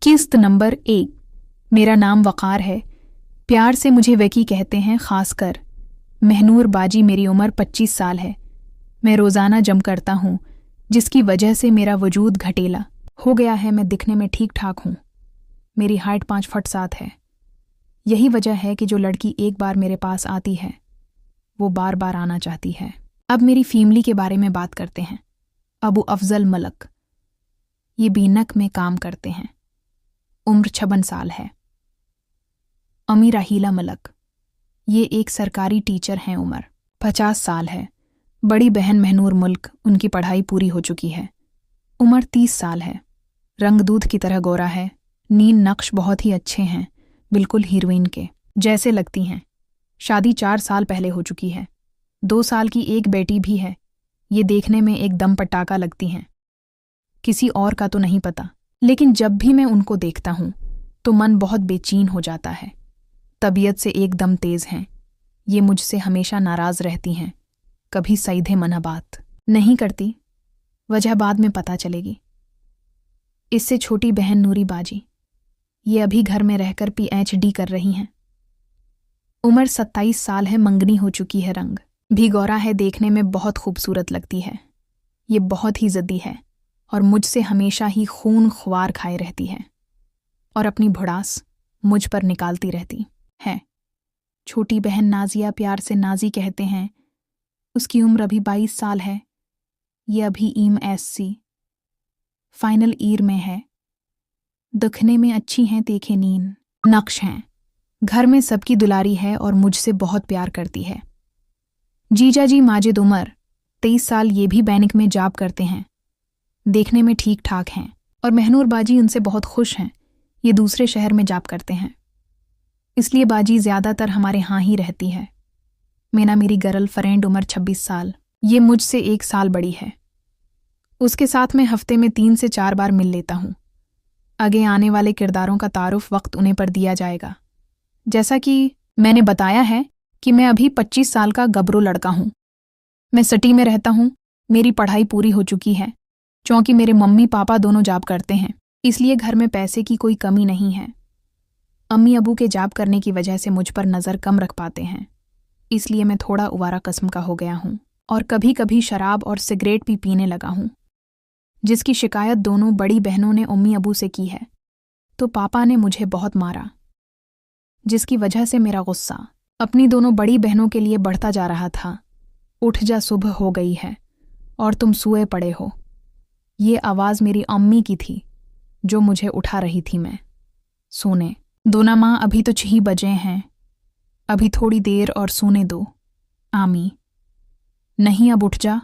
किस्त नंबर 1। मेरा नाम वक़ार है। प्यार से मुझे वकी कहते हैं। ख़ासकर महनूर बाजी। मेरी उम्र 25 साल है। मैं रोज़ाना जम करता हूँ, जिसकी वजह से मेरा वजूद घटेला हो गया है। मैं दिखने में ठीक ठाक हूँ। मेरी हाइट 5 फुट 7 है। यही वजह है कि जो लड़की एक बार मेरे पास आती है वो बार बार आना चाहती है। अब मेरी फैमिली के बारे में बात करते हैं। अबू अफजल मलक, ये बीनक में काम करते हैं। उम्र 56 साल है। अमी राहीला मलक, ये एक सरकारी टीचर हैं। उम्र 50 साल है। बड़ी बहन महनूर मुल्क, उनकी पढ़ाई पूरी हो चुकी है। उम्र 30 साल है। रंग दूध की तरह गोरा है। नीन नक्श बहुत ही अच्छे हैं, बिल्कुल हीरोइन के जैसे लगती हैं। शादी 4 साल पहले हो चुकी है। 2 साल की एक बेटी भी है। ये देखने में एकदम पटाखा लगती हैं। किसी और का तो नहीं पता, लेकिन जब भी मैं उनको देखता हूँ तो मन बहुत बेचैन हो जाता है। तबीयत से एकदम तेज हैं। ये मुझसे हमेशा नाराज़ रहती हैं। कभी सीधे मना बात नहीं करती। वजह बाद में पता चलेगी। इससे छोटी बहन नूरी बाजी, ये अभी घर में रहकर PhD कर रही हैं। उम्र 27 साल है। मंगनी हो चुकी है। रंग भी गोरा है। देखने में बहुत खूबसूरत लगती है। ये बहुत ही ज़िद्दी है और मुझसे हमेशा ही खून ख्वार खाए रहती है और अपनी भड़ास मुझ पर निकालती रहती है। छोटी बहन नाजिया, प्यार से नाजी कहते हैं। उसकी उम्र अभी 22 साल है। ये अभी MSc फाइनल ईयर में है। दिखने में अच्छी हैं। देखे नीन नक्श हैं। घर में सबकी दुलारी है और मुझसे बहुत प्यार करती है। जीजा जी माजिद, उम्र 23 साल, ये भी बैंक में जॉब करते हैं। देखने में ठीक ठाक हैं और महनूर बाजी उनसे बहुत खुश हैं। ये दूसरे शहर में जॉब करते हैं, इसलिए बाजी ज़्यादातर हमारे यहाँ ही रहती है। मेरी गर्ल फ्रेंड, उम्र 26 साल, ये मुझसे 1 साल बड़ी है। उसके साथ मैं हफ्ते में 3 से 4 बार मिल लेता हूँ। आगे आने वाले किरदारों का तारुफ वक्त उन्हें पर दिया जाएगा। जैसा कि मैंने बताया है कि मैं अभी 25 साल का गबरू लड़का हूँ। मैं सिटी में रहता हूँ। मेरी पढ़ाई पूरी हो चुकी है। क्योंकि मेरे मम्मी पापा दोनों जॉब करते हैं, इसलिए घर में पैसे की कोई कमी नहीं है। अम्मी अबू के जॉब करने की वजह से मुझ पर नज़र कम रख पाते हैं, इसलिए मैं थोड़ा उवारा किस्म का हो गया हूँ और कभी कभी शराब और सिगरेट भी पीने लगा हूँ, जिसकी शिकायत दोनों बड़ी बहनों ने अम्मी अबू से की है। तो पापा ने मुझे बहुत मारा, जिसकी वजह से मेरा गुस्सा अपनी दोनों बड़ी बहनों के लिए बढ़ता जा रहा था। उठ जा, सुबह हो गई है और तुम सोए पड़े हो। ये आवाज़ मेरी अम्मी की थी जो मुझे उठा रही थी। मैं सोने दो ना माँ, अभी तो 6 बजे हैं। अभी थोड़ी देर और सोने दो। आमी, नहीं, अब उठ जा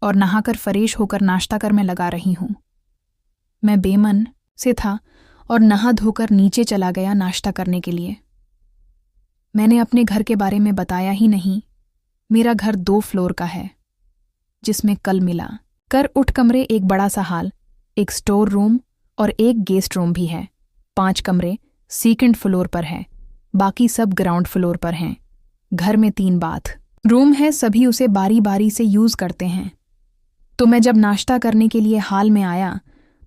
और नहाकर फ्रेश होकर नाश्ता कर। मैं लगा रही हूँ। मैं बेमन से था और नहा धोकर नीचे चला गया नाश्ता करने के लिए। मैंने अपने घर के बारे में बताया ही नहीं। मेरा घर 2 फ्लोर का है, जिसमें कल मिला कर उठ कमरे, एक बड़ा सा हाल, एक स्टोर रूम और एक गेस्ट रूम भी है। 5 कमरे सेकंड फ्लोर पर है, बाकी सब ग्राउंड फ्लोर पर हैं। घर में 3 बाथ रूम है, सभी उसे बारी बारी से यूज़ करते हैं। तो मैं जब नाश्ता करने के लिए हाल में आया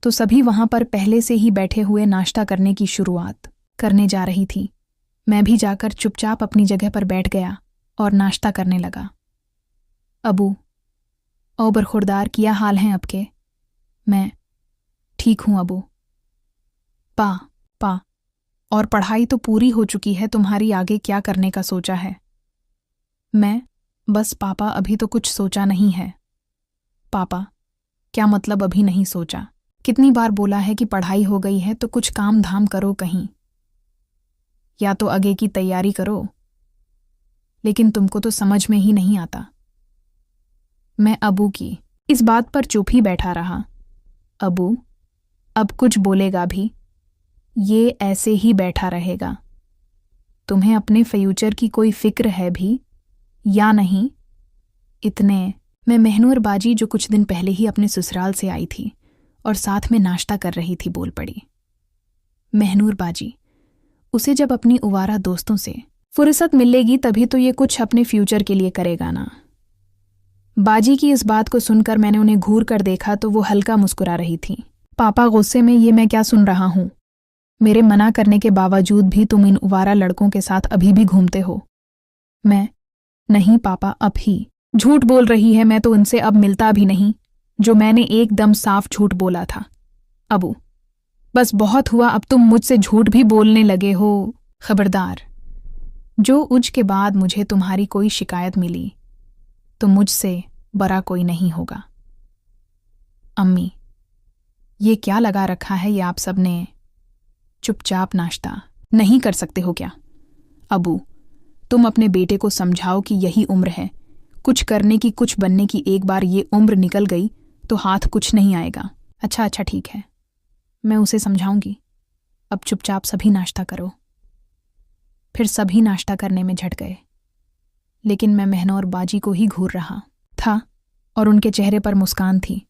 तो सभी वहाँ पर पहले से ही बैठे हुए नाश्ता करने की शुरुआत करने जा रही थी। मैं भी जाकर चुपचाप अपनी जगह पर बैठ गया और नाश्ता करने लगा। अबू, ओ बरखुरदार, किया हाल हैं आपके? मैं ठीक हूँ अबू। पा और पढ़ाई तो पूरी हो चुकी है, तुम्हारी आगे क्या करने का सोचा है? मैं बस पापा, अभी तो कुछ सोचा नहीं है। पापा, क्या मतलब अभी नहीं सोचा? कितनी बार बोला है कि पढ़ाई हो गई है तो कुछ काम धाम करो कहीं, या तो आगे की तैयारी करो, लेकिन तुमको तो समझ में ही नहीं आता। मैं अबू की इस बात पर चुप ही बैठा रहा। अबू अब कुछ बोलेगा भी? ये ऐसे ही बैठा रहेगा? तुम्हें अपने फ्यूचर की कोई फिक्र है भी या नहीं? इतने मैं महनूर बाजी, जो कुछ दिन पहले ही अपने ससुराल से आई थी और साथ में नाश्ता कर रही थी, बोल पड़ी। महनूर बाजी, उसे जब अपनी उवारा दोस्तों से फुर्सत मिलेगी तभी तो ये कुछ अपने फ्यूचर के लिए करेगा ना। बाजी की इस बात को सुनकर मैंने उन्हें घूर कर देखा तो वो हल्का मुस्कुरा रही थी। पापा गुस्से में, ये मैं क्या सुन रहा हूँ? मेरे मना करने के बावजूद भी तुम इन उवारा लड़कों के साथ अभी भी घूमते हो। मैं नहीं पापा, अब ही झूठ बोल रही है। मैं तो उनसे अब मिलता भी नहीं, जो मैंने एकदम साफ झूठ बोला था। अबू बस बहुत हुआ, अब तुम मुझसे झूठ भी बोलने लगे हो। खबरदार, जो उज के बाद मुझे तुम्हारी कोई शिकायत मिली तो मुझसे बड़ा कोई नहीं होगा। अम्मी, ये क्या लगा रखा है ये आप सब ने? चुपचाप नाश्ता नहीं कर सकते हो क्या? अबू, तुम अपने बेटे को समझाओ कि यही उम्र है, कुछ करने की, कुछ बनने की। एक बार ये उम्र निकल गई तो हाथ कुछ नहीं आएगा। अच्छा अच्छा ठीक है, मैं उसे समझाऊंगी। अब चुपचाप सभी नाश्ता करो। फिर सभी नाश्ता करने में झट गए, लेकिन मैं महनूर बाजी को ही घूर रहा था और उनके चेहरे पर मुस्कान थी।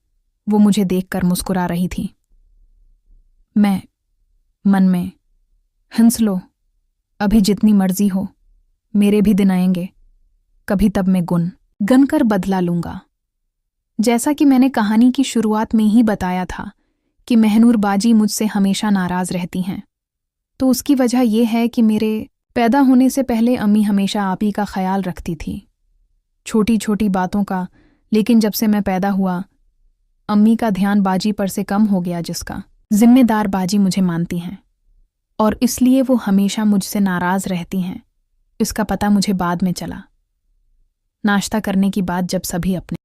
वो मुझे देखकर मुस्कुरा रही थी। मैं मन में, हंस लो, अभी जितनी मर्जी हो, मेरे भी दिन आएंगे, कभी तब मैं गन कर बदला लूंगा। जैसा कि मैंने कहानी की शुरुआत में ही बताया था कि महनूर बाजी मुझसे हमेशा नाराज रहती हैं, तो उसकी वजह यह है कि मेरे पैदा होने से पहले अम्मी हमेशा आप ही का ख्याल रखती थी, छोटी छोटी बातों का। लेकिन जब से मैं पैदा हुआ, अम्मी का ध्यान बाजी पर से कम हो गया, जिसका जिम्मेदार बाजी मुझे मानती हैं, और इसलिए वो हमेशा मुझसे नाराज रहती हैं। इसका पता मुझे बाद में चला। नाश्ता करने की बात जब सभी अपने